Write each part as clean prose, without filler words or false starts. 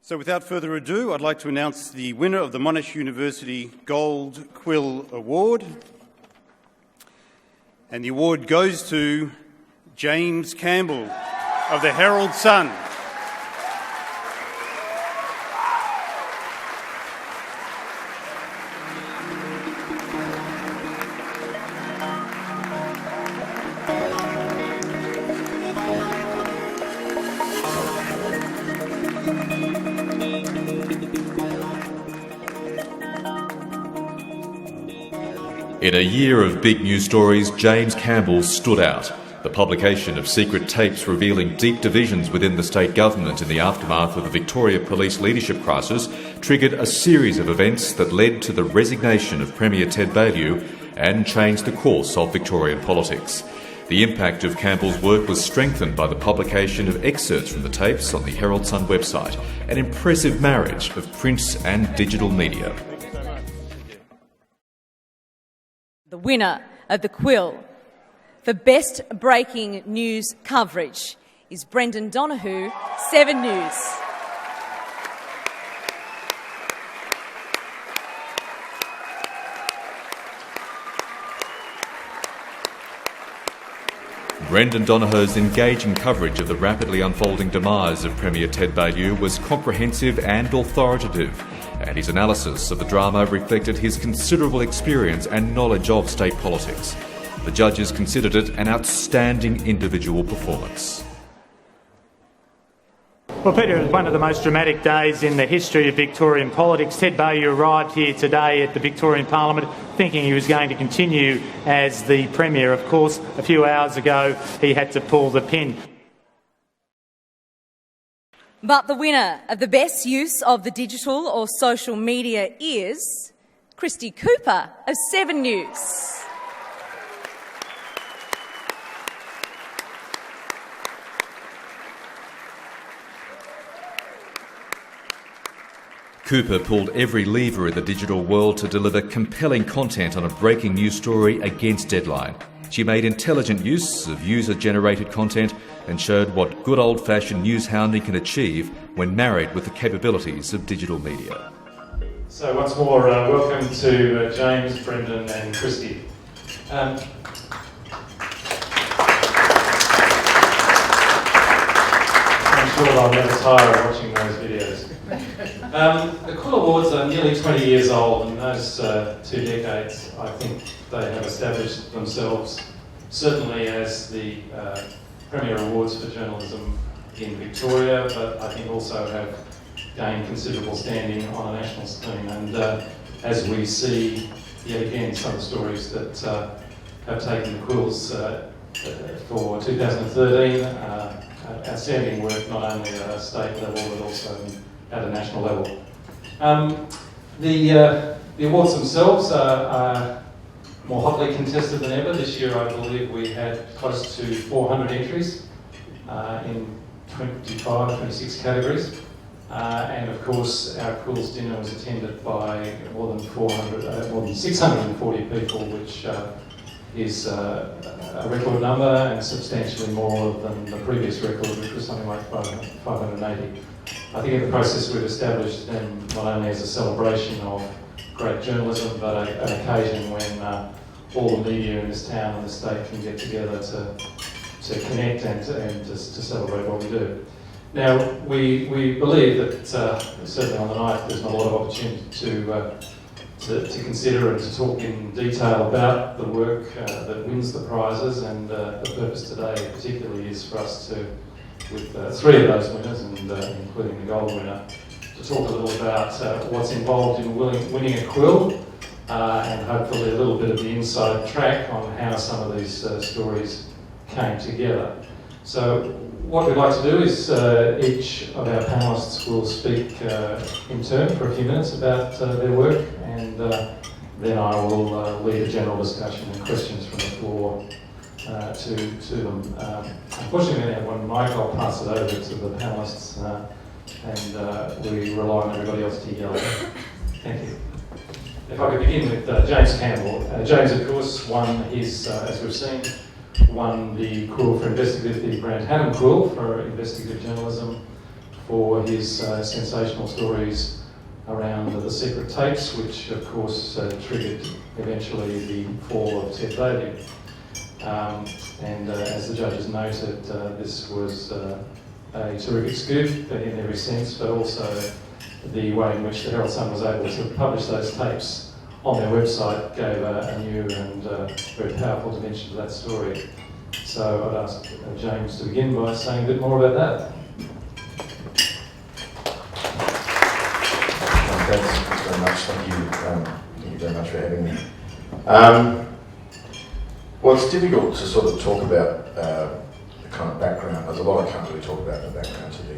So without further ado, I'd like to announce the winner of the Monash University Gold Quill Award. And the award goes to James Campbell of the Herald Sun. In a year of big news stories, James Campbell stood out. The publication of secret tapes revealing deep divisions within the state government in the aftermath of the Victoria Police leadership crisis triggered a series of events that led to the resignation of Premier Ted Baillieu and changed the course of Victorian politics. The impact of Campbell's work was strengthened by the publication of excerpts from the tapes on the Herald Sun website, an impressive marriage of print and digital media. The winner of the Quill for Best Breaking News Coverage is Brendan Donoghue, 7 News. Brendan Donoghue's engaging coverage of the rapidly unfolding demise of Premier Ted Baillieu was comprehensive and authoritative, and his analysis of the drama reflected his considerable experience and knowledge of state politics. The judges considered it an outstanding individual performance. Well, Peter, it was one of the most dramatic days in the history of Victorian politics. Ted Baillieu arrived here today at the Victorian Parliament thinking he was going to continue as the Premier. Of course, a few hours ago, he had to pull the pin. But the winner of the best use of the digital or social media is Christy Cooper of 7 News. Cooper pulled every lever in the digital world to deliver compelling content on a breaking news story against deadline. She made intelligent use of user-generated content and showed what good old-fashioned news hounding can achieve when married with the capabilities of digital media. So once more, welcome to James, Brendan and Christy. I'm sure I'll never tire of watching those videos. The Quill Awards are nearly 20 years old, and those 2 decades, I think they have established themselves certainly as the premier awards for journalism in Victoria, but I think also have gained considerable standing on a national scene. And as we see yet again some of the stories that have taken the Quills for 2013, outstanding work not only at a state level but also at a national level. The awards themselves are more hotly contested than ever. This year I believe we had close to 400 entries in 26 categories. And of course our Quills dinner was attended by more than 640 people, which is a record number and substantially more than the previous record, which was something like 580. I think in the process we've established them not only as a celebration of great journalism, but an occasion when all the media in this town and the state can get together to connect and to celebrate what we do. Now, we believe that certainly on the night there's not a lot of opportunity to consider and to talk in detail about the work that wins the prizes, and the purpose today particularly is for us to, with 3 of those winners, and including the gold winner, to talk a little about what's involved in winning a Quill, and hopefully a little bit of the inside track on how some of these stories came together. So what we'd like to do is each of our panellists will speak in turn for a few minutes about their work, and then I will lead a general discussion and questions from the floor to them. Unfortunately, we only have one mic. I'll pass it over to the panellists, and we rely on everybody else to yell. Thank you. If I could begin with James Campbell. James, of course, won his, as we've seen, won the Quill for Investigative, the Grant Haddam Quill for Investigative Journalism for his sensational stories around the secret tapes, which of course triggered eventually the fall of Ted Bailey. And as the judges noted, this was a terrific scoop in every sense, but also the way in which the Herald Sun was able to publish those tapes on their website gave a new and very powerful dimension to that story. So I'd ask James to begin by saying a bit more about that. Thanks very much. Thank you very much for having me. Well, it's difficult to sort of talk about the kind of background. There's a lot I can't really talk about the background to the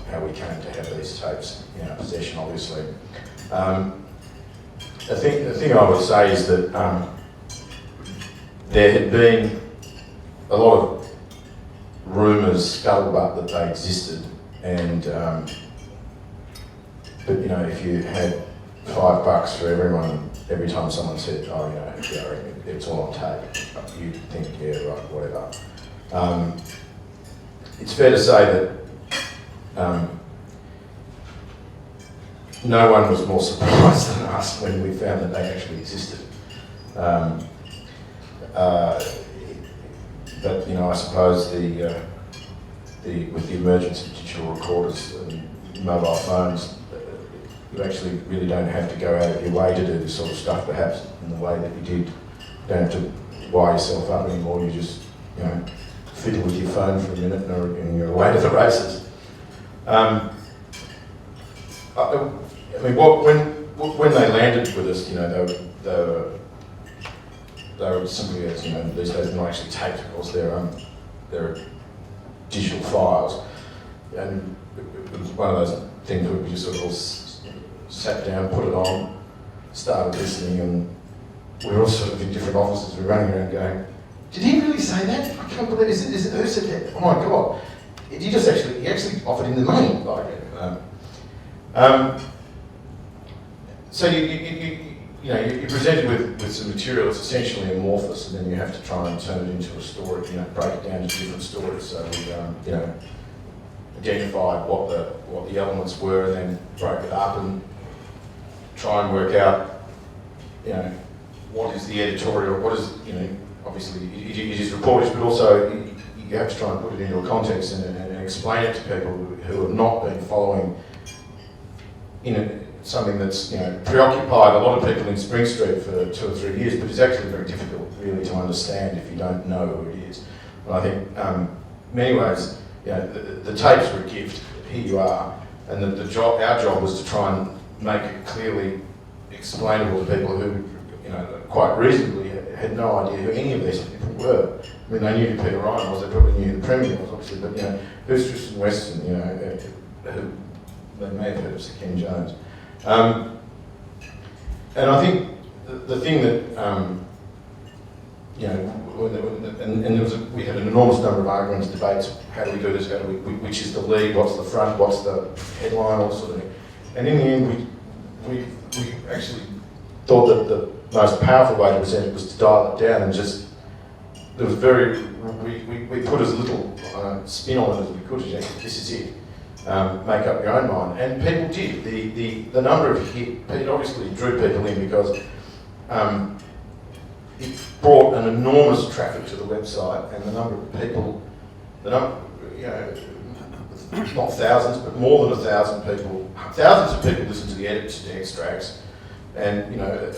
how we came to have these tapes in our possession. Obviously, the thing I would say is that there had been a lot of rumours, scuttlebutt that they existed, and but you know, if you had $5 for everyone, every time someone said, "Oh, you know, yeah, it's all on tape," you'd think, "Yeah, right, whatever." It's fair to say that no one was more surprised than us when we found that they actually existed. But you know, I suppose with the emergence of digital recorders and mobile phones, you actually really don't have to go out of your way to do this sort of stuff, perhaps in the way that you did. You don't have to wire yourself up anymore. You just, you know, fiddle with your phone for a minute and you're away to the races. I mean, when they landed with us, you know, they were simply, as you know, these days they're not actually taped, of course, they're digital files, and it was one of those things where we just sort of all sat down, put it on, started listening, and we were all sort of in different offices. We were running around going, "Did he really say that? I can't believe it. Is it who said that? Oh my God!" He actually offered him the money. So you're presented with some material that's essentially amorphous, and then you have to try and turn it into a story. You know, break it down into different stories. So we identified what the elements were, and then broke it up and try and work out, you know, what is the editorial, what is, you know, obviously it is reportage, but also you have to try and put it into a context and explain it to people who have not been following, you know, something that's, you know, preoccupied a lot of people in Spring Street for 2 or 3 years, but it's actually very difficult really to understand if you don't know who it is. And I think in many ways, you know, the tapes were a gift. Here you are, and our job was to try and make it clearly explainable to people who, you know, quite reasonably had no idea who any of these people were. I mean, they knew who Peter Ryan was, they probably knew who the Premier was, obviously, but, you know, who's Tristan Weston, you know, they may have heard of Sir Ken Jones. And I think the thing that, you know, we had an enormous number of arguments, debates, how do we do this, which is the lead, what's the front, what's the headline, all sort of thing. And in the end, we actually thought that the most powerful way to present it was to dial it down and just, there was we put as little spin on it as we could. This is it. Make up your own mind. And people did. The number of it obviously drew people in because it brought an enormous traffic to the website, and the number of people, you know, not thousands, but more than 1,000 people, thousands of people listen to the edits, to the extracts, and, you know,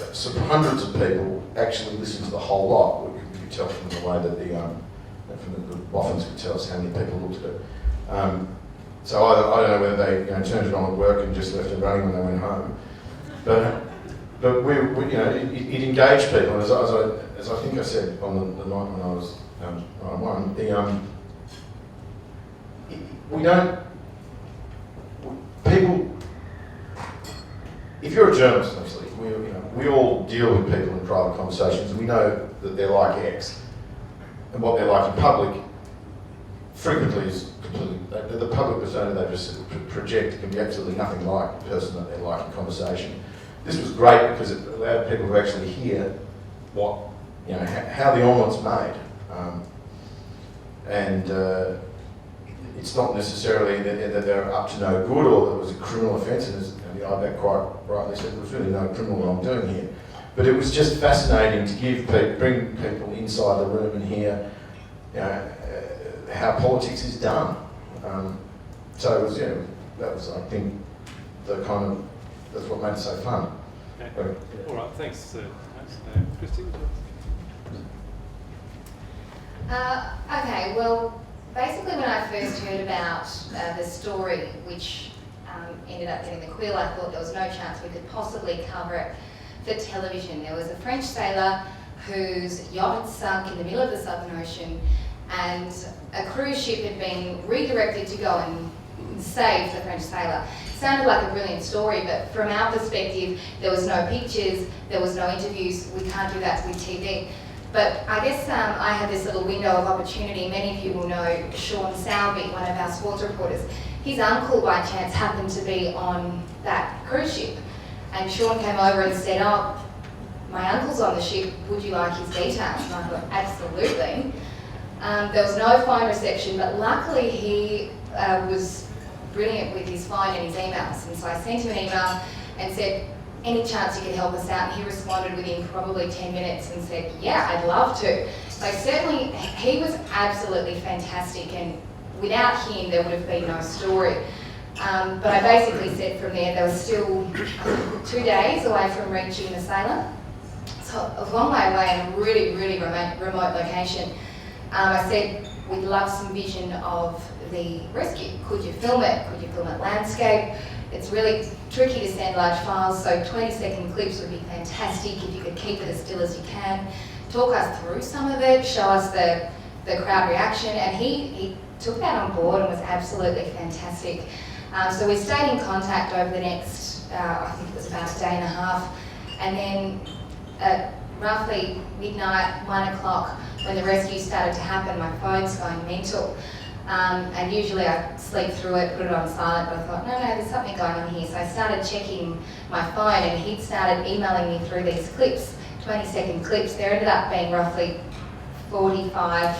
hundreds of people actually listen to the whole lot. We could tell from the way that the Boffins could tell us how many people looked at it. So I don't know whether they, you know, turned it on at work and just left it running when they went home, but we you know, it engaged people. As I think I said on the night when I was on people. If you're a journalist, obviously, we all deal with people in private conversations, and we know that they're like X, and what they're like in public frequently is completely, the public persona they just project can be absolutely nothing like the person that they're like in conversation. This was great because it allowed people to actually hear what, you know, how the omellette's made. And it's not necessarily that they're up to no good or that it was a criminal offence, and as the IBAC quite rightly said, there was really no criminal wrongdoing here. But it was just fascinating to bring people inside the room and hear, you know, how politics is done. So it was, you know, that was, I think, that's what made it so fun. Okay. All right, thanks. Christine? Okay, well, basically when I first heard about the story, which ended up getting the Quill, I thought there was no chance we could possibly cover it for television. There was a French sailor whose yacht had sunk in the middle of the Southern Ocean, and a cruise ship had been redirected to go and save the French sailor. Sounded like a brilliant story, but from our perspective, there was no pictures, there was no interviews. We can't do that with TV. But I guess I had this little window of opportunity. Many of you will know Sean Salby, one of our sports reporters. His uncle, by chance, happened to be on that cruise ship. And Sean came over and said, "Oh, my uncle's on the ship, would you like his details?" And I thought, absolutely. There was no phone reception, but luckily he was brilliant with his phone and his emails. And so I sent him an email and said, "Any chance you could help us out?" And he responded within probably 10 minutes and said, "Yeah, I'd love to." So certainly, he was absolutely fantastic, and without him, there would have been no story. But I basically said from there was still 2 days away from reaching the sailor. So a long way away in a really, really remote location. I said, "We'd love some vision of the rescue. Could you film it? Could you film it landscape? It's really tricky to send large files, so 20-second clips would be fantastic if you could keep it as still as you can. Talk us through some of it, show us the crowd reaction." And he took that on board and was absolutely fantastic. So we stayed in contact over the next, I think it was about a day and a half. And then at roughly midnight, 1 o'clock, when the rescue started to happen, my phone's going mental. And usually I sleep through it, put it on silent, but I thought, no, there's something going on here. So I started checking my phone, and he'd started emailing me through these clips, 20-second clips. There ended up being roughly 45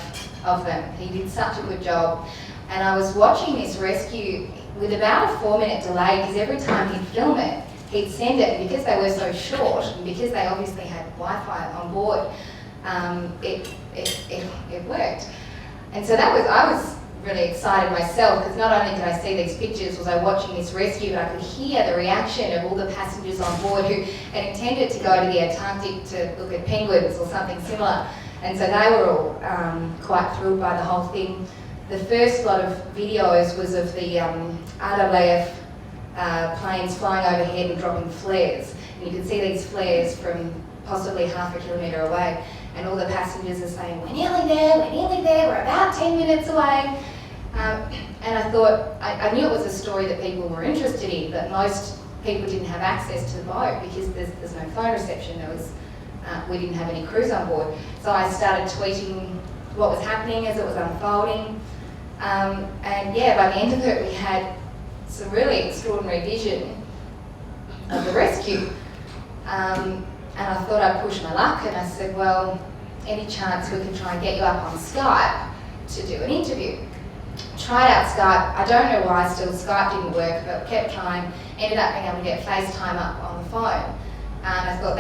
of them. He did such a good job. And I was watching this rescue with about a 4-minute delay, because every time he'd film it, he'd send it, and because they were so short, and because they obviously had Wi-Fi on board, it worked. And so I was really excited myself, because not only did I see these pictures, was I watching this rescue, but I could hear the reaction of all the passengers on board who had intended to go to the Antarctic to look at penguins or something similar. And so they were all quite thrilled by the whole thing. The first lot of videos was of the RAAF planes flying overhead and dropping flares. And you could see these flares from possibly half a kilometre away. And all the passengers are saying, "We're nearly there, we're about 10 minutes away." And I thought, I knew it was a story that people were interested in, but most people didn't have access to the boat because there's no phone reception. We didn't have any crews on board. So I started tweeting what was happening as it was unfolding. And yeah, by the end of it, we had some really extraordinary vision of the rescue. And I thought I'd push my luck, and I said, "Well, any chance we can try and get you up on Skype to do an interview?" Tried out Skype. I don't know why still Skype didn't work, but kept trying. Ended up being able to get FaceTime up on the phone. And I thought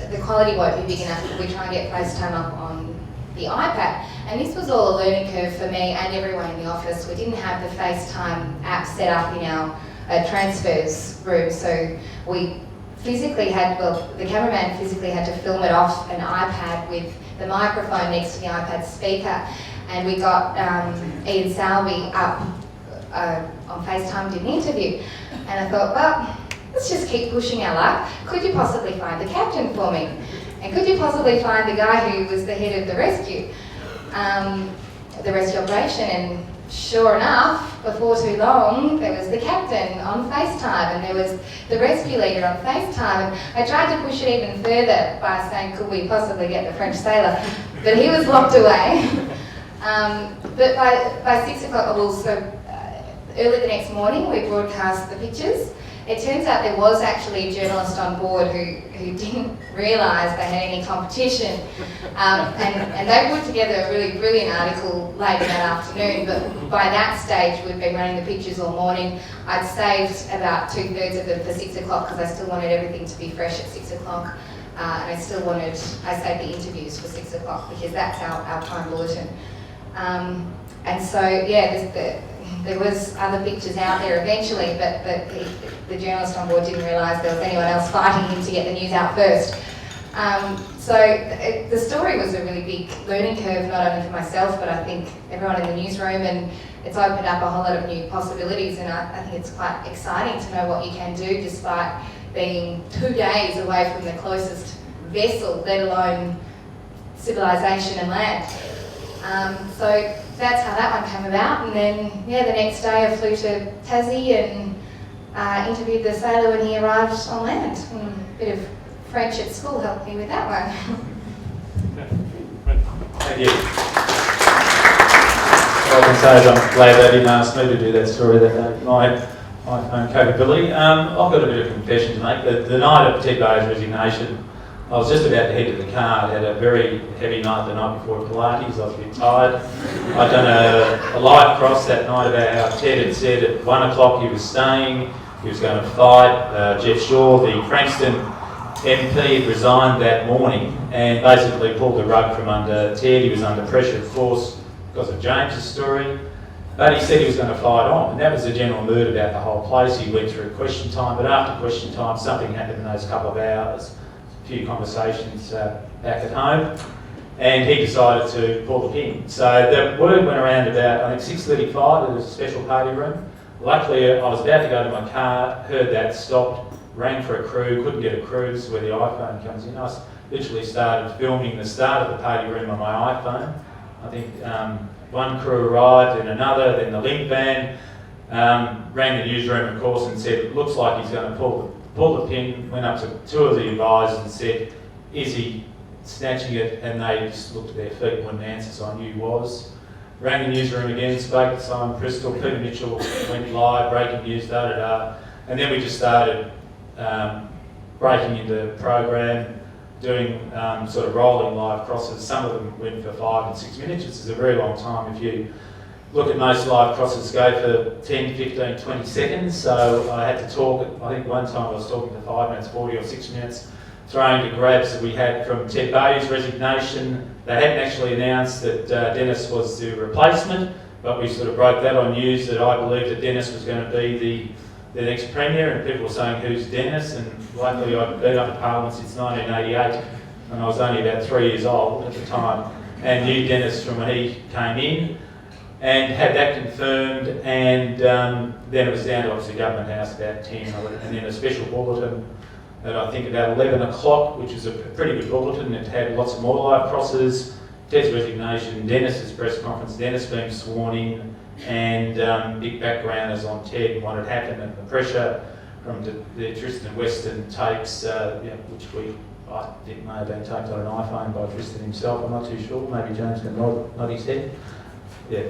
the quality won't be big enough if we try and get FaceTime up on the iPad. And this was all a learning curve for me and everyone in the office. We didn't have the FaceTime app set up in our transfers room, so we physically had, the cameraman physically had to film it off an iPad with the microphone next to the iPad speaker, and we got Ian Salby up on FaceTime, did an interview. And I thought, well, let's just keep pushing our luck. Could you possibly find the captain for me? And could you possibly find the guy who was the head of the rescue operation? And sure enough, before too long, there was the captain on FaceTime, and there was the rescue leader on FaceTime. And I tried to push it even further by saying, could we possibly get the French sailor? But he was locked away. But by 6 o'clock, early the next morning, we broadcast the pictures. it turns out there was actually a journalist on board who didn't realise they had any competition, and they put together a really brilliant article later that afternoon, but by that stage we'd been running the pictures all morning. I'd saved about 2/3 of them for 6 o'clock because I still wanted everything to be fresh at 6 o'clock, and I saved the interviews for 6 o'clock because that's our time bulletin. And so, yeah, there was other pictures out there eventually, but the journalist on board didn't realise there was anyone else fighting him to get the news out first. So the story was a really big learning curve, not only for myself, but I think everyone in the newsroom, and it's opened up a whole lot of new possibilities, and I think it's quite exciting to know what you can do despite being 2 days away from the closest vessel, let alone civilization and land. So that's how that one came about, and then the next day I flew to Tassie and interviewed the sailor when he arrived on land. And a bit of French at school helped me with that one. Thank you. All I can say is I'm glad they didn't ask me to do that story that day. My iPhone capability. I've got a bit of confession to make. The night of Ted Bay's resignation, I was just about to head to the car. I'd had a very heavy night the night before Pilates. I was a bit tired. I'd done a live cross that night about how Ted had said at 1 o'clock he was staying, he was going to fight. Jeff Shaw, the Frankston MP, had resigned that morning and basically pulled the rug from under Ted. He was under pressure, of course, because of James's story. But he said he was going to fight on, and that was the general mood about the whole place. He went through question time, but after question time, something happened in those couple of hours. Few conversations back at home, and he decided to pull the pin. So the word went around about, I think, 6:35, there was a special party room. Luckily, I was about to go to my car, heard that, stopped, rang for a crew, couldn't get a crew, this is where the iPhone comes in. I literally started filming the start of the party room on my iPhone. I think one crew arrived, then another, then the link van, rang the newsroom, of course, and said, it looks like he's going to pull the pin, went up to 2 of the advisors and said, is he snatching it? And they just looked at their feet and wouldn't answer, so I knew he was. Rang the newsroom again, spoke to Simon Bristol, Peter Mitchell went live, breaking news, da-da-da. And then we just started breaking into the program, doing sort of rolling live crosses. Some of them went for 5 and 6 minutes, which is a very long time. If you look at most live crosses go for 10, 15, 20 seconds, so I had to talk, I think one time I was talking for 5 minutes, 40 or 6 minutes, throwing to grabs that we had from Ted Bay's resignation. They hadn't actually announced that Dennis was the replacement, but we sort of broke that on news that I believed that Dennis was going to be the next Premier, and people were saying, who's Dennis? And luckily I'd been up in Parliament since 1988, and I was only about 3 years old at the time, and knew Dennis from when he came in, and had that confirmed, and then it was down to obviously Government House about 10, and then a special bulletin at I think about 11 o'clock, which was a pretty good bulletin. It had lots of more live crosses, Ted's resignation, Dennis's press conference, Dennis being sworn in, and big backgrounders on Ted and what had happened and the pressure from the Tristan Weston tapes, which I think may have been taped on an iPhone by Tristan himself, I'm not too sure, maybe James can nod his head. Yeah,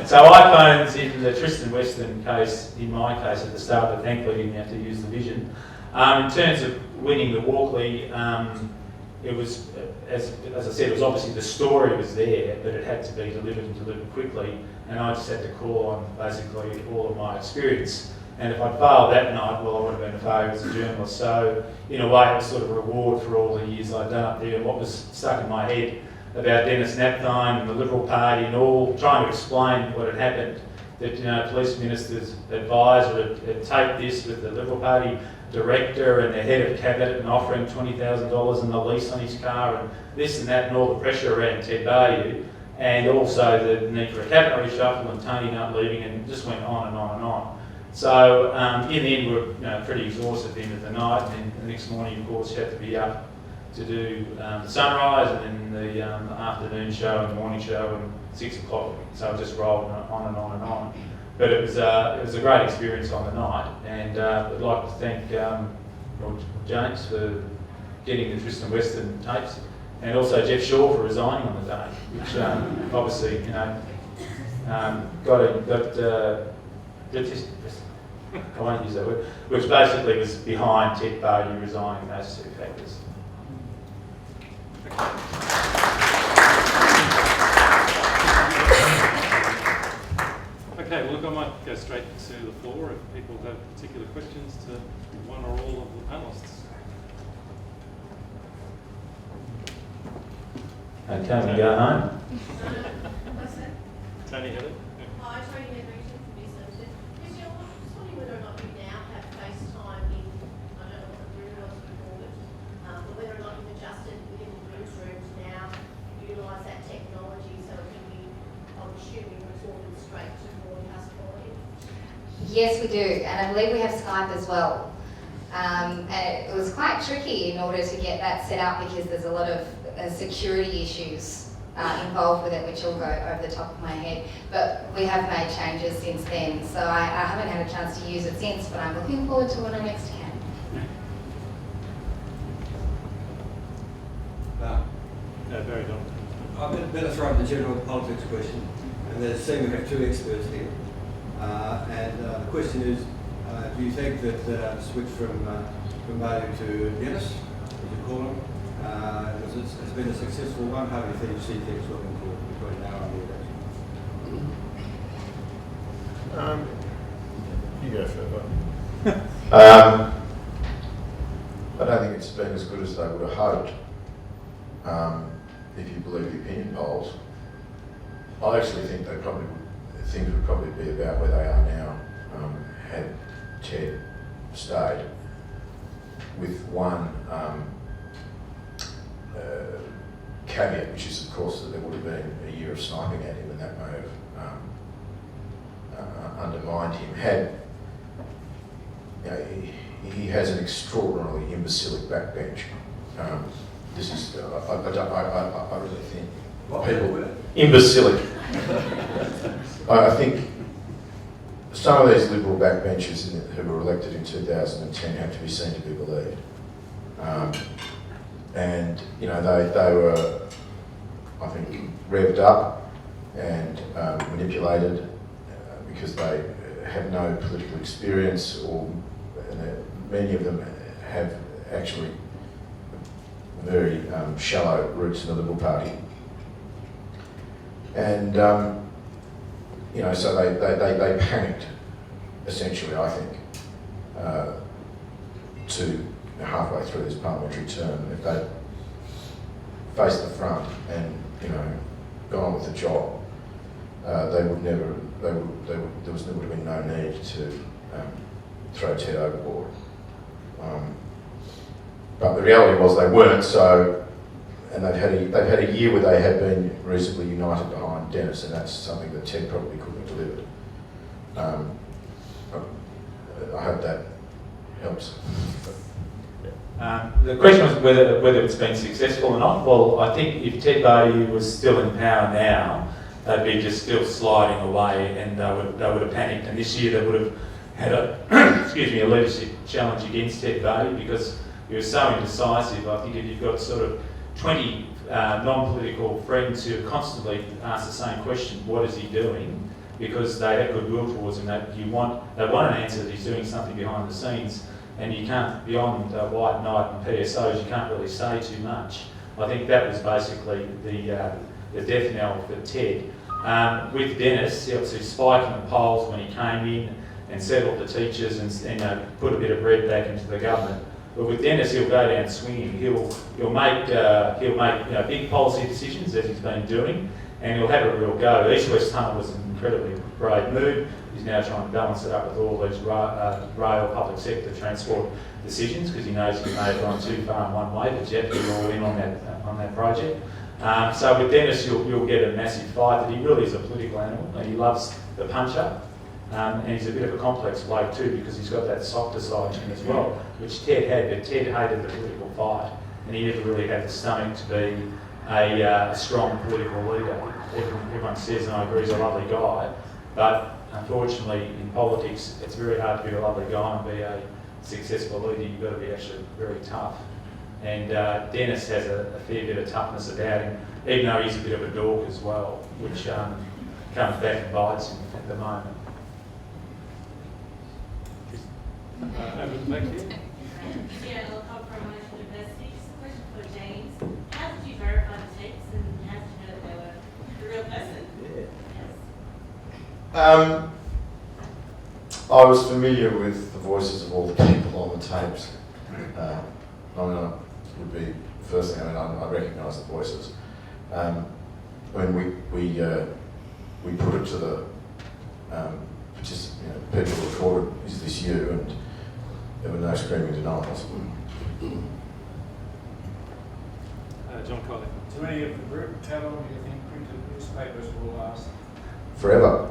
so iPhones in the Tristan Weston case, in my case at the start, but thankfully didn't have to use the vision. In terms of winning the Walkley, it was, as I said, it was obviously the story was there, but it had to be delivered and delivered quickly, and I just had to call on basically all of my experience. And if I'd failed that night, well, I would have been a failure as a journalist. So in a way, it was sort of a reward for all the years I'd done up there, and what was stuck in my head about Dennis Napthine and the Liberal Party and all, trying to explain what had happened, that police minister's advisor had taped this with the Liberal Party director and the head of cabinet and offering $20,000 in the lease on his car and this and that and all the pressure around Ted Bayou, and also the need for a cabinet reshuffle and Tony not leaving, and it just went on and on and on. So in the end we were pretty exhausted at the end of the night, and then the next morning of course you had to be up to do the sunrise and then the afternoon show and the morning show and 6 o'clock. So it just rolled on and on and on. But it was a great experience on the night, and I'd like to thank James for getting the Tristan Weston tapes, and also Jeff Shaw for resigning on the day, which I won't use that word, which basically was behind Ted Bardi resigning, those two factors. Okay, well, look, I might go straight to the floor if people have particular questions to one or all of the panellists. Okay, we go home. Tony Heather. Hi, Tony Henry from News Limited. Michelle, I'm just wondering whether or not you now have FaceTime in, I don't know what the room was before it, but whether or not you've adjusted within the newsrooms now, utilise that technology so it can be, I'm assuming, recorded straight to broadcast quality. Yes, we do, and I believe we have Skype as well. And it was quite tricky in order to get that set up because there's a lot of security issues involved with it, which will go over the top of my head. But we have made changes since then, so I haven't had a chance to use it since, but I'm looking forward to when I next can. Very done. I'm better throw in the general politics question, and there's seem we have two experts here. The question is, do you think that the switch from Bardi to Dennis, as you call him, has been a successful one? How do you see things looking forward between now and the election? You go further. I don't think it's been as good as they would have hoped, if you believe the opinion polls. I actually think things would probably be about where they are now, had Ted stayed, with one caveat, which is of course that there would have been a year of sniping at him, and that may have undermined him. He has an extraordinarily imbecilic backbench. This is I really think people imbecilic. I think some of these Liberal backbenchers who were elected in 2010 have to be seen to be believed. And they were, I think, revved up and manipulated because they have no political experience, or many of them have actually very shallow roots in the Liberal Party. And so they panicked, essentially, I think, to halfway through this parliamentary term. If they'd faced the front and gone on with the job, there would have been no need to throw Ted overboard. But the reality was they weren't. So, and they've had a year where they had been reasonably united behind Dennis, and that's something that Ted probably couldn't have delivered. I hope that helps. The question was whether it's been successful or not. Well, I think if Ted Bardi was still in power now, they'd be just still sliding away, and they would have panicked. And this year they would have had a leadership challenge against Ted Bardi because he was so indecisive. I think if you've got sort of 20 non-political friends who constantly ask the same question, what is he doing? Because they have goodwill towards him. They want an answer that he's doing something behind the scenes, and you can't, beyond White Knight and PSOs, you can't really say too much. I think that was basically the death knell for Ted. With Dennis, he obviously spiked in the polls when he came in and settled the teachers and put a bit of bread back into the government. But with Dennis, he'll go down swinging. He'll make big policy decisions, as he's been doing, and he'll have a real go. East West Tunnel was an incredibly brave move. He's now trying to balance it up with all these rail, public sector transport decisions, because he knows he may have gone too far in one way, but you have to be all in on that project. So with Dennis, you'll get a massive fight. That he really is a political animal, and he loves the punch-up. And he's a bit of a complex bloke too, because he's got that softer side to him as well, which Ted had, but Ted hated the political fight, and he never really had the stomach to be a strong political leader. Everyone says, and I agree, he's a lovely guy, but unfortunately in politics it's very hard to be a lovely guy and be a successful leader. You've got to be actually very tough. And Dennis has a fair bit of toughness about him, even though he's a bit of a dork as well, which comes back and bites him at the moment. Over the back here. Yeah, I'll come from Monash University. Just a question for James. How did you verify the tapes and how did you know that they were the real person? Yes. I was familiar with the voices of all the people on the tapes. Would be the first thing. I recognise the voices. When we put it to the people who recorded, "Is this you?" and there were no screaming denials. John Colley. To any of the group, how long do you think printed newspapers will last? Forever.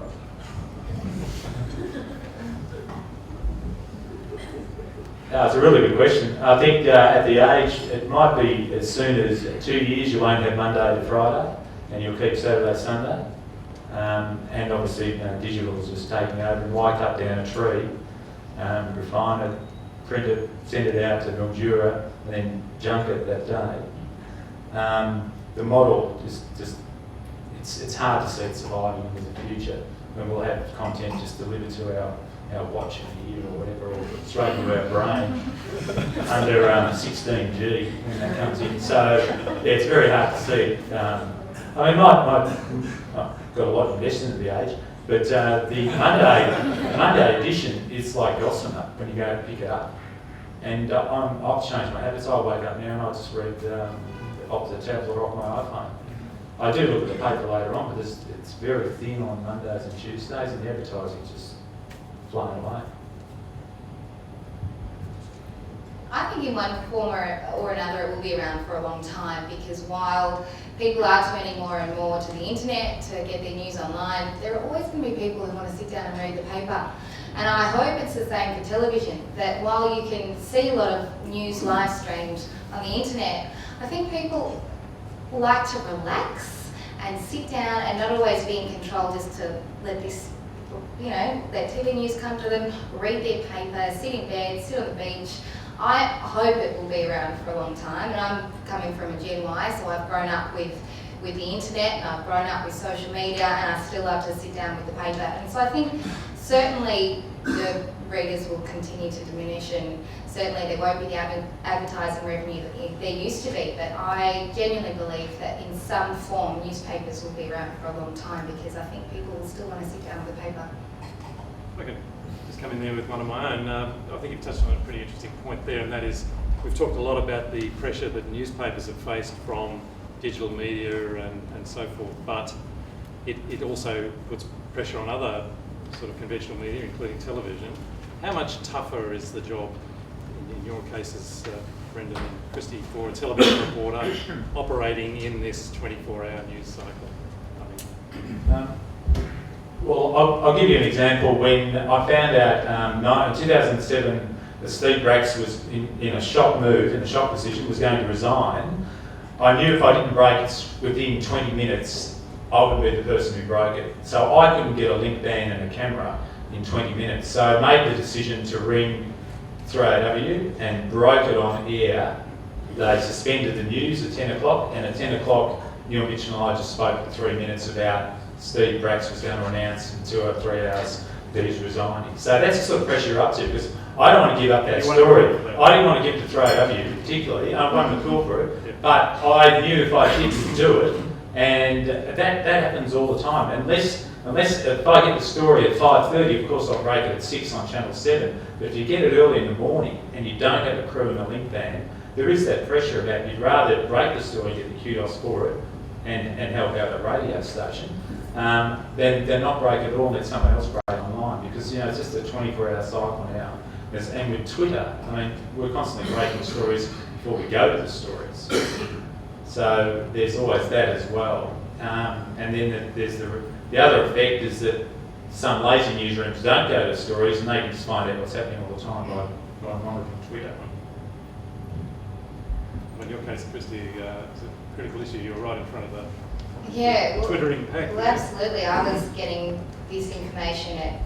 It's a really good question. I think at the age, it might be as soon as 2 years you won't have Monday to Friday and you'll keep Saturday, Sunday. And obviously digital is just taking over, and why cut down a tree, refine it, print it, send it out to Mildura and then junk it that day. The model it's hard to see it surviving into the future when we'll have content just delivered to our watch in a year or whatever, or straight into our brain under 16G when that comes in. So yeah, it's very hard to see. I've got a lot invested into the age, but the Monday edition is like gossamer when you go to pick it up. And I've changed my habits. I wake up now and I just read off the tablet or off my iPhone. I do look at the paper later on, but it's very thin on Mondays and Tuesdays, and the advertising's just flying away. I think in one form or another it will be around for a long time, because while people are turning more and more to the internet to get their news online, there are always going to be people who want to sit down and read the paper. And I hope it's the same for television, that while you can see a lot of news live streamed on the internet, I think people like to relax and sit down and not always be in control, just to let this, let TV news come to them, read their paper, sit in bed, sit on the beach. I hope it will be around for a long time, and I'm coming from a Gen Y, so I've grown up with the internet and I've grown up with social media, and I still love to sit down with the paper. And so I think certainly the readers will continue to diminish, and certainly there won't be the advertising revenue that there used to be, but I genuinely believe that in some form newspapers will be around for a long time, because I think people will still want to sit down with the paper. Okay. Come in there with one of my own. I think you've touched on a pretty interesting point there, and that is we've talked a lot about the pressure that newspapers have faced from digital media and so forth, but it also puts pressure on other sort of conventional media, including television. How much tougher is the job, in your cases, Brendan and Christy, for a television reporter operating in this 24-hour news cycle? Well, I'll give you an example. When I found out in 2007 that Steve Bracks was in a shock move, in a shock position, was going to resign, I knew if I didn't break it within 20 minutes, I would be the person who broke it. So I couldn't get a link ban and a camera in 20 minutes. So I made the decision to ring 3AW and broke it on air. They suspended the news at 10 o'clock, and at 10 o'clock, Neil Mitchell and I just spoke for 3 minutes about Steve Bracks was going to announce in 2 or 3 hours that he's resigning. So that's the sort of pressure you're up to, because I don't want to give up that story. I didn't want to give it to 3AW particularly. I won the call for it, but I knew if I didn't do it, and that happens all the time. Unless if I get the story at 5:30, of course I'll break it at 6 on Channel 7. But if you get it early in the morning and you don't have a crew and a link band, there is that pressure about you'd rather break the story, get the kudos for it, and help out the radio station. Then not break it all and let someone else break online, because it's just a 24-hour cycle now. And with Twitter, we're constantly breaking stories before we go to the stories. So there's always that as well. And then there's the other effect is that some lazy newsrooms don't go to stories, and they can just find out what's happening all the time by monitoring Twitter. In your case, Christy, it's a critical issue. You were right in front of the Twittering pack. Well, absolutely. I was getting this information at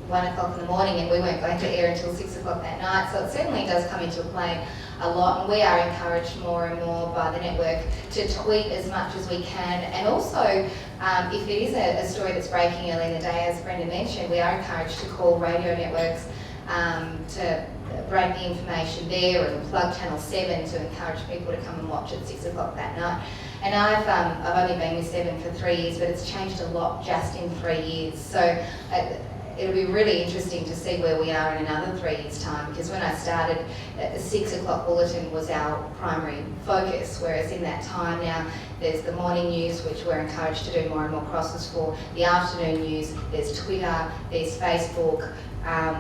1 o'clock in the morning, and we weren't going to air until 6 o'clock that night. So it certainly does come into play a lot, and we are encouraged more and more by the network to tweet as much as we can. And also, if it is a story that's breaking early in the day, as Brendan mentioned, we are encouraged to call radio networks to break the information there, and plug Channel 7 to encourage people to come and watch at 6 o'clock that night. And I've only been with 7 for 3 years, but it's changed a lot just in 3 years. So it'll be really interesting to see where we are in another 3 years' time, because when I started, the 6 o'clock bulletin was our primary focus, whereas in that time now, there's the morning news, which we're encouraged to do more and more crosses for, the afternoon news, there's Twitter, there's Facebook.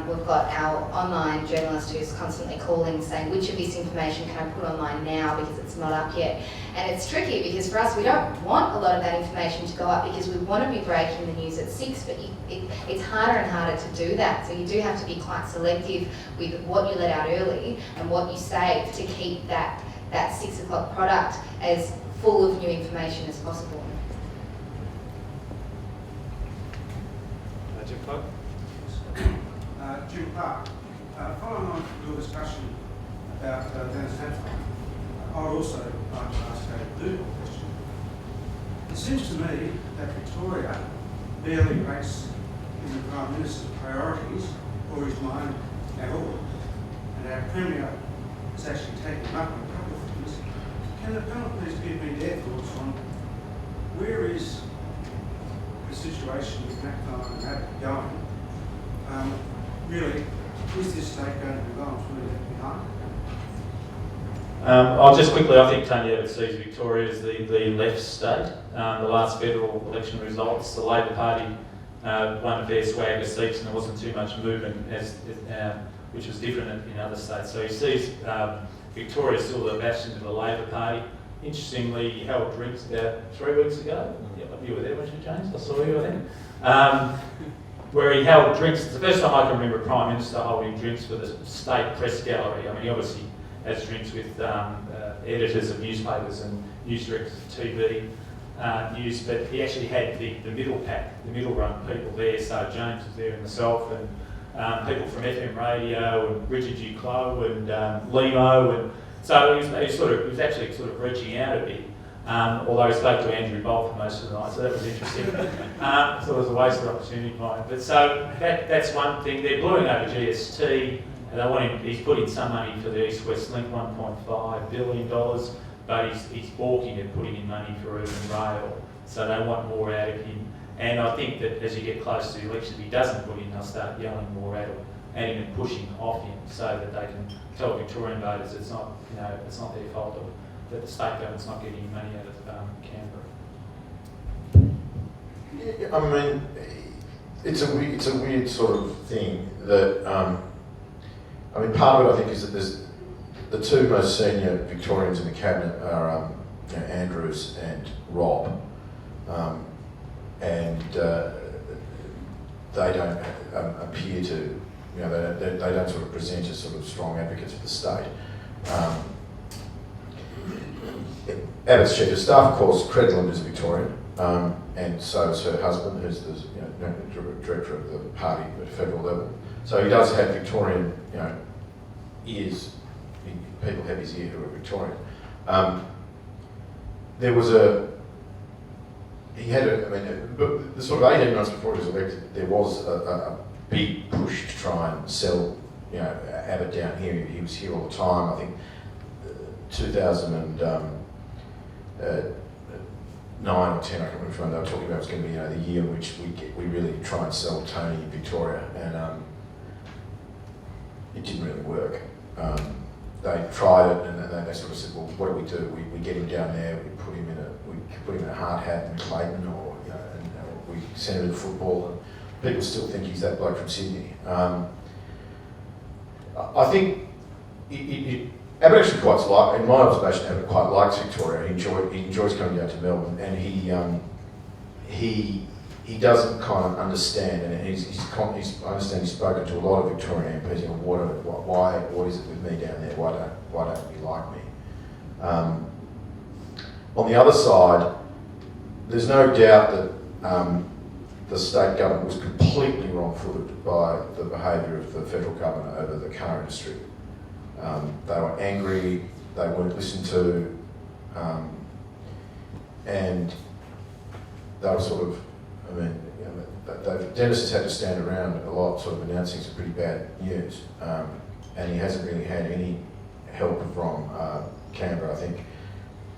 We've got our online journalist who's constantly calling saying, which of this information can I put online now because it's not up yet? And it's tricky because for us, we don't want a lot of that information to go up because we want to be breaking the news at 6, but it's harder and harder to do that. So you do have to be quite selective with what you let out early and what you save to keep that 6 o'clock product as full of new information as possible. Jim Clark? Jim Clark, following on from your discussion about Dennis Hadfield, I would also like to ask a legal question. It seems to me that Victoria barely ranks in the Prime Minister's priorities or his mind at all, and our Premier has actually taken him up on a couple of things. Can the panel please give me their thoughts on where is the situation with Macdonald and Abbott going? Really, is this state going to be long fully left behind? I'll just quickly, I think Tony Abbott sees Victoria as the left state. The last federal election results, the Labor Party won a fair swag of seats and there wasn't too much movement, which was different in other states. So he sees Victoria still the bastion of the Labor Party. Interestingly, he held drinks about 3 weeks ago. You were there, weren't you, James? I saw you, I think. Where he held drinks. It's the first time I can remember a Prime Minister holding drinks for the state press gallery. I mean, he obviously has drinks with editors of newspapers and news directors of TV news, but he actually had the middle pack, the middle run people there. So James was there and myself, and people from FM radio, and Richard Duclos, and Limo, and so he was actually sort of reaching out a bit. Although he spoke to Andrew Bolt for most of the night, so that was interesting. So it was a wasted opportunity for him. But so that's one thing. They're bluing over GST, and they want him. He's put in some money for the East-West Link, $1.5 billion, but he's balking at putting in money for urban rail. So they want more out of him. And I think that as you get close to the election, if he doesn't put in, they'll start yelling more at him and pushing off him, so that they can tell Victorian voters it's not their fault that the state government's not getting money out of Canberra. Yeah, I mean, it's a weird sort of thing that, I mean, part of it I think is that there's the two most senior Victorians in the cabinet are Andrews and Rob, and they don't appear to, they don't sort of present as sort of strong advocates for the state. Abbott's chief of staff, of course, Credland is Victorian, and so is her husband, who's the director of the party at federal level. So he does have Victorian, ears. People have his ear who are Victorian. The sort of 18 months before he was elected, there was a big push to try and sell, Abbott down here. He was here all the time. I think 2009 or 10, I can't remember which one they were talking about, was going to be the year in which we really try and sell Tony in Victoria, and it didn't really work. They tried it, and they sort of said, well, what do? We get him down there, we put him in a hard hat in Clayton, or we send him to football, and people still think he's that bloke from Sydney. I think Abbott actually quite like, in my observation, Abbott quite likes Victoria. He enjoys coming down to Melbourne, and he doesn't kind of understand, and I understand he's spoken to a lot of Victorian MPs. What is it with me down there? Why don't you like me? On the other side, there's no doubt that the state government was completely wrong-footed by the behaviour of the federal government over the car industry. They were angry, they weren't listened to, and they were sort of, Dennis has had to stand around a lot, sort of announcing some pretty bad news, and he hasn't really had any help from Canberra. I think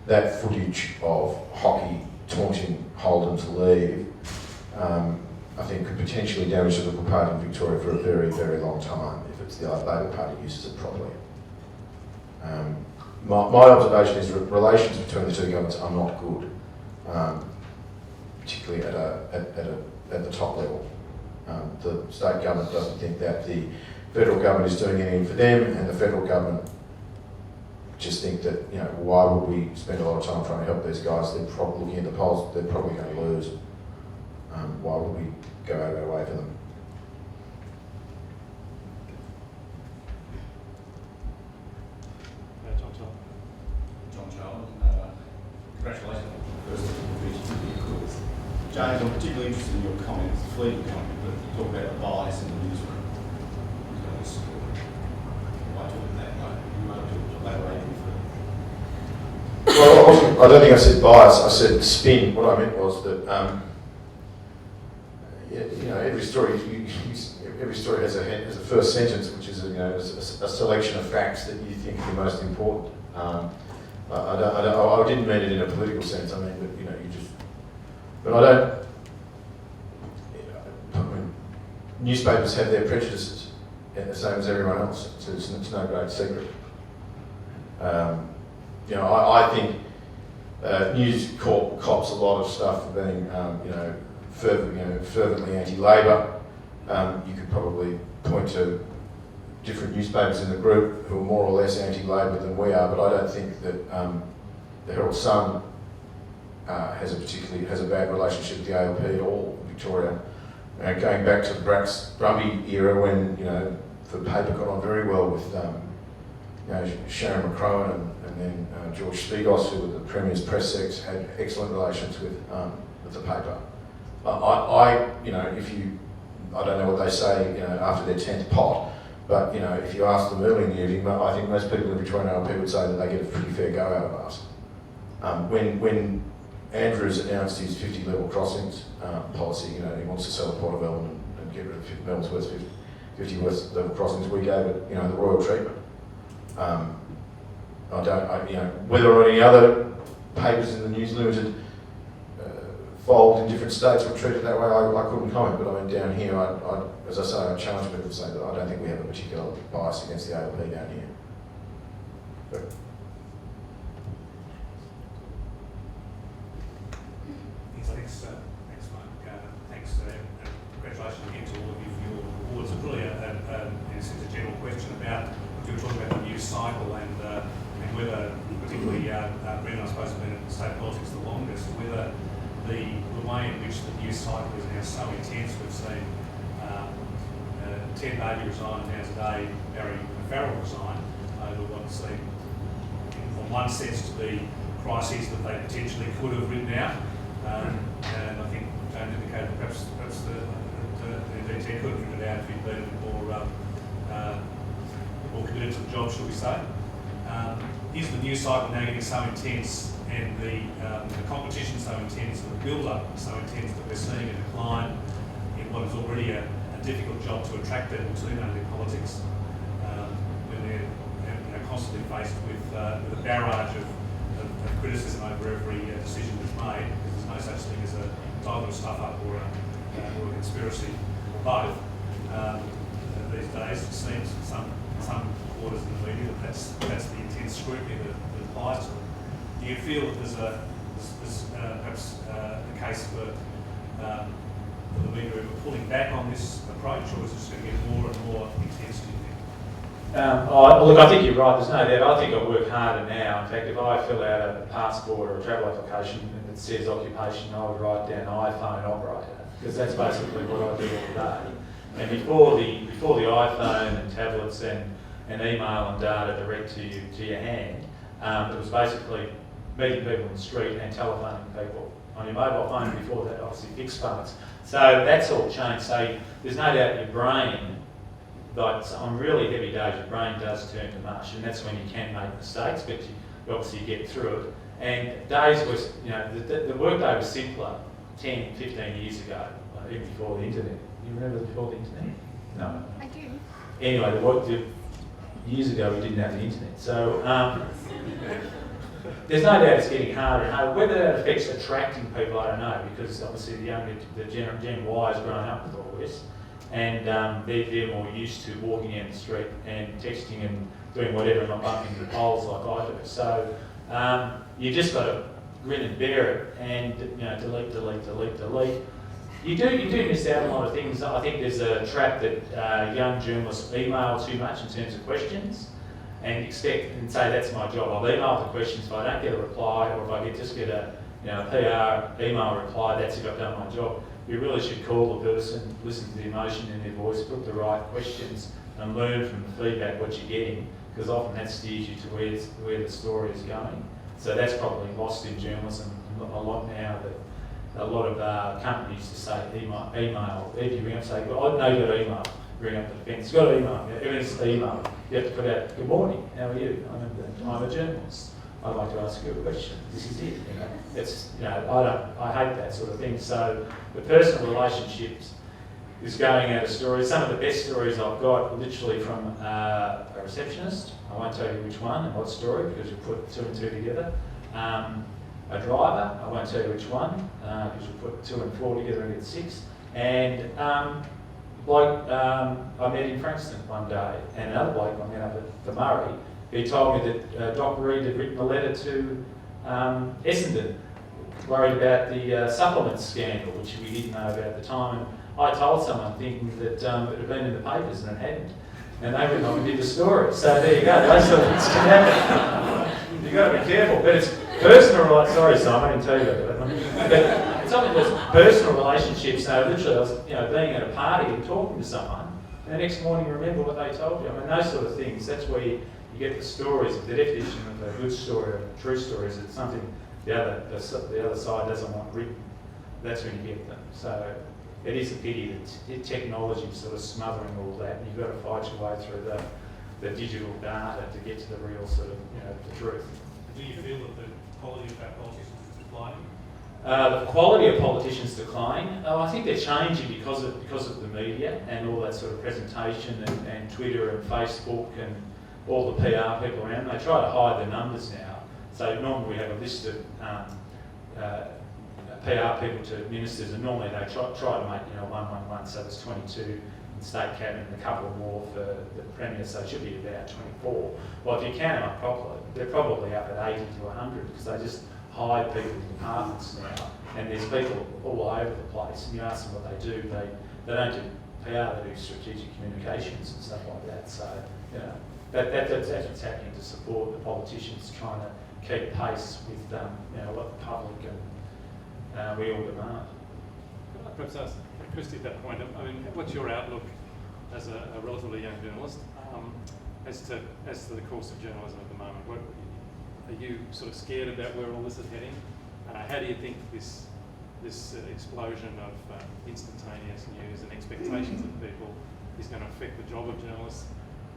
that footage of Hockey taunting Holden to leave, I think could potentially damage the Liberal Party in Victoria for a very, very long time if it's the Labor Party uses it properly. My observation is relations between the two governments are not good, particularly at the top level. The state government doesn't think that the federal government is doing anything for them, and the federal government just think that, you know, why would we spend a lot of time trying to help these guys? They're probably looking at the polls, they're probably going to lose. Why would we go out of our way for them? John Charles, congratulations on the first division of the Quills. James, I'm particularly interested in your comments, fleeting comment, but you talk about the bias in the newsroom. Why talk in that way? You want to elaborate any further? Well, I don't think I said bias, I said spin. What I meant was that, you know, every story has a first sentence, which is a selection of facts that you think are the most important. I didn't mean it in a political sense. I mean, but, you know, but I don't. I mean, newspapers have their prejudices, the same as everyone else. So it's no great secret. You know, I think News Corp cops a lot of stuff for being, fervently anti-Labor. You could probably point to different newspapers in the group who are more or less anti-Labor than we are, but I don't think that the Herald Sun has a bad relationship with the ALP at all in Victoria. Going back to the Brumby era, when the paper got on very well with Sharon McCrohan and then George Spigos, who were the Premier's press secs, had excellent relations with the paper. I don't know what they say, after their 10th pot, but if you ask them early in the evening, I think most people in Victorian ALP would say that they get a pretty fair go out of us. When Andrews announced his 50 level crossings policy, he wants to sell Port of Melbourne and get rid of Melbourne's worst 50 worst level crossings, we gave it, the royal treatment. Whether or not any other papers in the News Limited fold in different states were treated that way, I couldn't comment, but I mean down here, as I say, I challenge people to say that I don't think we have a particular bias against the ALP down here. But, Thanks, Mike. Thanks. Congratulations again to all of you for your awards. It's really a general question about, you were talking about the news cycle and whether, particularly Brendan, I suppose, has been in state politics the longest, whether the way in which the news cycle is now so intense. We've seen Ted Bailey resign, and now today Barry Farrell resign over what seemed, in one sense, to be crises that they potentially could have written out. And I think James indicated perhaps the DT could have written it out if he'd been more committed to the job, shall we say. Is the news cycle now getting so intense and the competition so intense and the build-up so intense that we're seeing a decline in what is already a difficult job to attract people to in politics, when they're constantly faced with a barrage of criticism over every decision that's made, because there's no such thing as either a stuff-up or a conspiracy, or both. These days, it seems in some quarters in the media that's the intense scrutiny that applies to it. Do you feel that there's perhaps the case for the media pulling back on this approach, or is it just going to get more and more intense, do you think? Look, I think you're right, there's no doubt. I think I work harder now. In fact, if I fill out a passport or a travel application and it says occupation, I would write down iPhone operator, because that's basically what I do all day. And before the iPhone and tablets and email and data direct to your hand, it was basically meeting people in the street and telephoning people on your mobile phone. Before that, obviously, fixed phones. So that's all changed. So there's no doubt your brain, like on really heavy days, your brain does turn to mush, and that's when you can make mistakes, but you obviously get through it. And days was, the workday was simpler 10, 15 years ago. even before the internet. You remember before the internet? No. I do. Anyway, years ago we didn't have the internet. So there's no doubt it's getting harder and harder. Whether that affects attracting people, I don't know, because obviously the Gen Y has grown up with all this, and they're more used to walking down the street and texting and doing whatever and not bumping into poles like I do. So you just got to grin and bear it, and delete. You do miss out on a lot of things. I think there's a trap that young journalists email too much in terms of questions, and expect and say that's my job. I'll email the questions. If I don't get a reply, or if I just get a PR email reply, that's it. I've done my job. You really should call the person, listen to the emotion in their voice, put the right questions, and learn from the feedback what you're getting, because often that steers you to where the story is going. So that's probably lost in journalism a lot now. That a lot of companies just say email. If you ring up and say, well, I know you've got to email. Ring up the defence. You've got to email. Everything's email. You have to put out, good morning, how are you? I'm a journalist. I'd like to ask you a question. This is it. It's, I hate that sort of thing. So the personal relationships is going out of stories. Some of the best stories I've got are literally from a receptionist. I won't tell you which one and what story, because you put two and two together. A driver, I won't tell you which one, because you put 2 and 4 together and get 6. And I met in Frankston one day, and another bloke I met up at the Murray, he told me that Dr. Reid had written a letter to Essendon, worried about the supplements scandal, which we didn't know about at the time. And I told someone thinking that it had been in the papers, and it hadn't. And they went on and did the story. So there you go, those sort of things can happen. You've got to be careful, but it's personal, sorry Simon, I didn't tell you about that. But it's something that's personal relationships. So literally I was being at a party and talking to someone, and the next morning remember what they told you. I mean, those sort of things, that's where you get the stories. The definition of a good story or a true story is it's something the other side doesn't want written. That's when you get them. So it is a pity that technology is sort of smothering all that, and you've got to fight your way through the digital data to get to the real sort of, the truth. Do you feel that the quality of our politicians is declining? The quality of politicians declining. I think they're changing because of the media and all that sort of presentation and Twitter and Facebook and all the PR people around. They try to hide the numbers now. So normally we have a list of PR people to ministers, and normally they try to make 111, so there's 22 in state cabinet and a couple more for the premier, so it should be about 24. Well, if you count them up properly, they're probably up at 80 to 100, because they just hide people in departments now, and there's people all over the place, and you ask them what they do, they don't do PR, they do strategic communications and stuff like that. So that's what's happening to support the politicians trying to keep pace with what the public and we all demand. Could I perhaps ask Christy at that point, I mean, what's your outlook as a relatively young journalist as to the course of journalism at the moment? Are you sort of scared about where all this is heading? How do you think this explosion of instantaneous news and expectations of people is going to affect the job of journalists?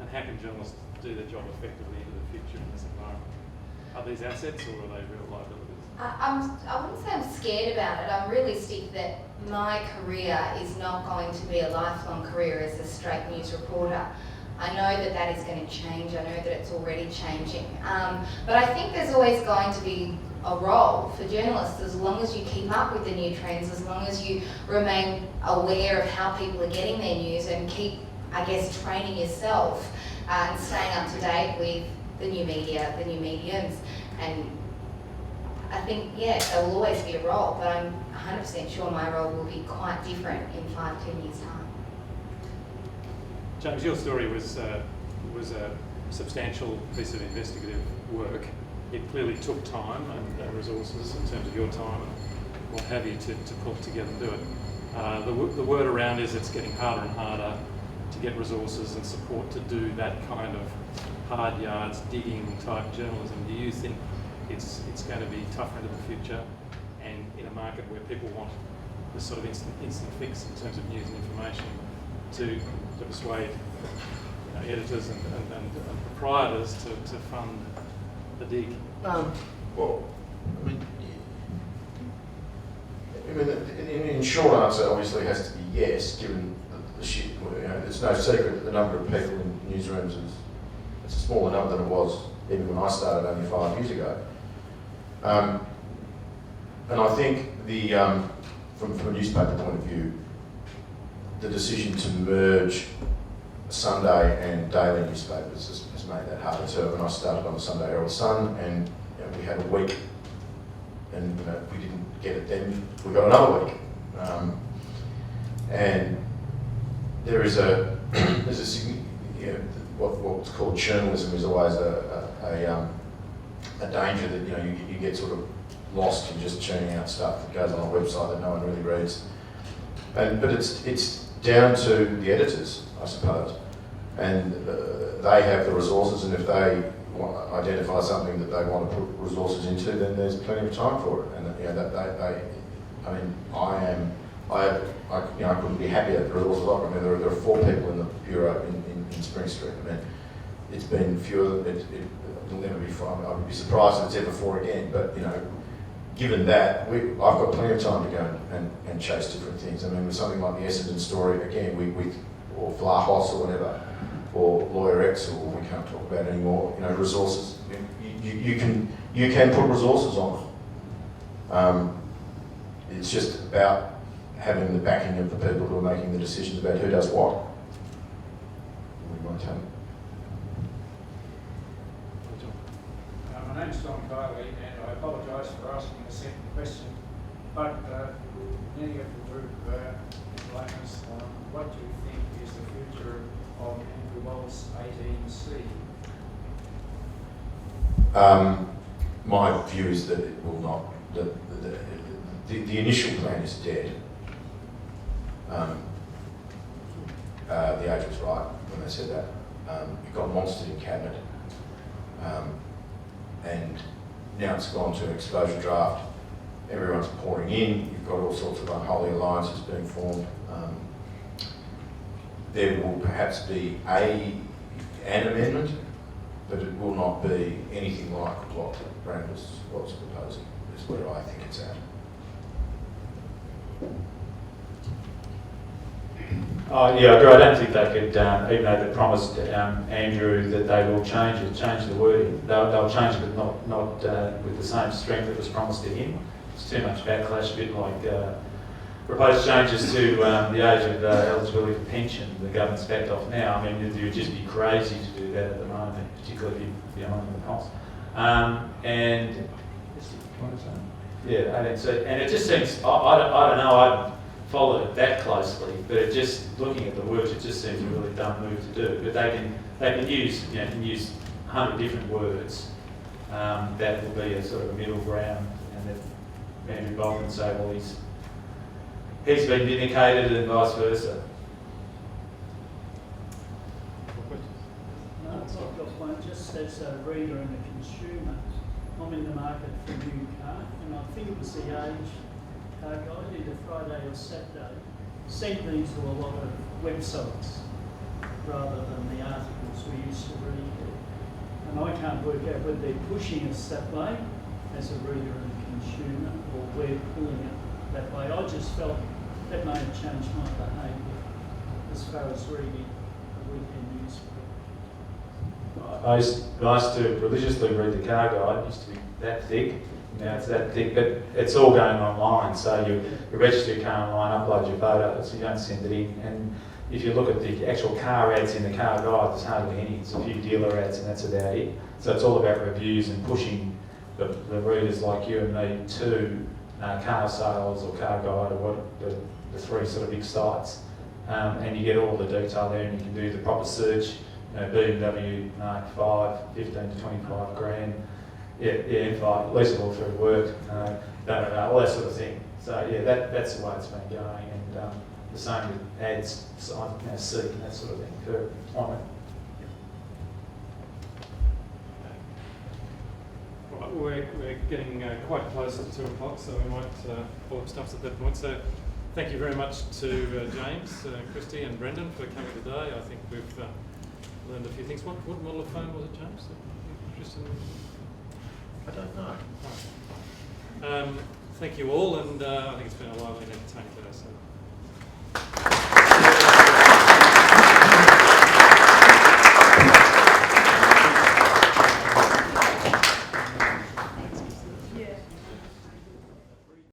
And how can journalists do their job effectively into the future in this environment? Are these assets or are they real liabilities? I wouldn't say I'm scared about it. I'm realistic that my career is not going to be a lifelong career as a straight news reporter. I know that is going to change. I know that it's already changing. But I think there's always going to be a role for journalists, as long as you keep up with the new trends, as long as you remain aware of how people are getting their news and keep, I guess, training yourself and staying up to date with the new media, the new mediums. And I think, there will always be a role, but I'm 100% sure my role will be quite different in 5-10 years' time. James, your story was a substantial piece of investigative work. It clearly took time and resources in terms of your time and what have you to pull together and do it. The word around is it's getting harder and harder to get resources and support to do that kind of hard yards, digging type journalism. Do you think it's going to be tougher into the future, and in a market where people want this sort of instant fix in terms of news and information, to persuade editors and proprietors to fund the dig? Well, I mean, I mean, in short answer, obviously has to be yes, given the shit. You know, it's no secret that the number of people in newsrooms it's a smaller number than it was even when I started only 5 years ago. And I think from a newspaper point of view, the decision to merge Sunday and daily newspapers has made that harder. So when I started on the Sunday Herald Sun, and you know, we had a week, and you know, we didn't get it then, we got another week. And there's a you know, what's called journalism is always a danger that you know you get sort of lost in just churning out stuff that goes on a website that no one really reads. But it's down to the editors, I suppose, and they have the resources, and if they identify something that they want to put resources into, then there's plenty of time for it. And you know, I mean, I couldn't be happier that the resources are. I mean, there are 4 people in the bureau in Spring Street. I mean, it's been fewer. It'll never be 5. I would be surprised if it's ever 4 again. But you know, given that, I've got plenty of time to go and chase different things. I mean, with something like the Essendon story, again, or Vlahos or whatever, or Lawyer X, or we can't talk about anymore. You know, resources. You can put resources on. It's just about having the backing of the people who are making the decisions about who does what. What do you want to tell me? My name's Tom Kiley, and I apologise for asking a second question, but many of the group blackness, what do you think is the future of Andrew Wallace 18C? My view is that it will not. The initial plan is dead. The age was right when they said that. It got monstered in cabinet, and now it's gone to an exposure draft. Everyone's pouring in. You've got all sorts of unholy alliances being formed. There will perhaps be an amendment, but it will not be anything like what Brandis was proposing. Is where I think it's at. Yeah, I agree. I don't think they could, even though they promised Andrew that they will change the wording. They'll change it, but not with the same strength that was promised to him. It's too much backlash, a bit like proposed changes to the age of eligibility for pension. The government's backed off now. I mean, you would just be crazy to do that at the moment, particularly if you're on the cost. And yeah, and it just seems, I don't know, I followed it that closely, but it just, looking at the words, it just seems a really dumb move to do. But they can use 100 different words. That will be a sort of middle ground, and that Andrew Bolton can say, well, he's been vindicated, and vice versa. No, I've got one. Just as a reader and a consumer, I'm in the market for a new car, and I think it was the Age car guide, either Friday or Saturday, sent these to a lot of websites rather than the articles we used to read. And I can't work out whether they're pushing us that way as a reader and a consumer, or we're pulling it that way. I just felt that may have changed my behaviour as far as reading a weekend newspaper. I used to religiously read the car guide. It used to be that thick. Now it's that thick, but it's all going online. So you register your car online, upload your photos, you don't send it in. And if you look at the actual car ads in the car guide, there's hardly any. It's a few dealer ads, and that's about it. So it's all about reviews and pushing the readers like you and me to car sales or car guide, or what the 3 sort of big sites. And you get all the detail there, and you can do the proper search. BMW Mark 5, 15 to 25 grand. Yeah, M5, leasable through work, all that sort of thing. So yeah, that's the way it's been going, and the same with ads, Seek and that sort of thing for on it. Right, we're getting quite close to 2 o'clock, so we might pull up stuff at that point. So thank you very much to James, Christy and Brendan for coming today. I think we've learned a few things. What model of phone was it, James? Interested in? I don't know. thank you all, and I think it's been a lively and entertaining day. So.